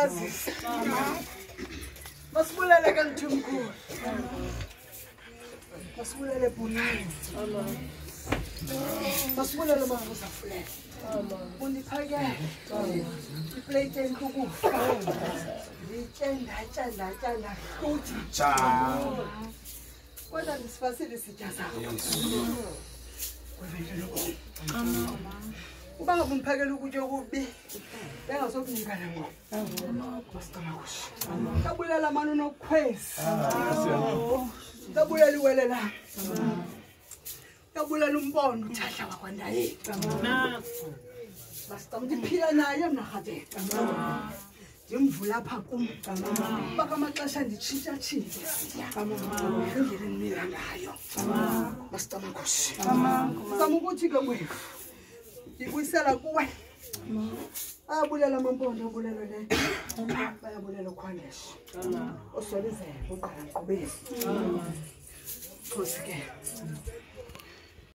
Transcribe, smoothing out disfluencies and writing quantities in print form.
Siyazisa. Masibulele ke Mthimkhulu. Masibulele Bunani. Masibulele Mavusa Fule. Undiphakele. Iplate enkulu. Nditshenda futhi. Kodwa nisifasile isitya sakho. Uba ngabe umphakela ukutya okubi bengasokunikana ngoku. Kabulela mani unokhwezi. Kabulela iwele lami. Kabulela umbono uthahla wakwandaye. Basta ndiphila naye mna Rhatete. Ndimvula apha kum. Baka amaxesha nditshintsha-tshintshe. Indlela endimila ngayo. Basta makhosi. Zama ukuthi ke wena. Ndibuyisela kuwe. Abulela amampondo abulela le. Bayabulela ukhwandeshi. Osolizele uqala ngqubeni. Khosi ke.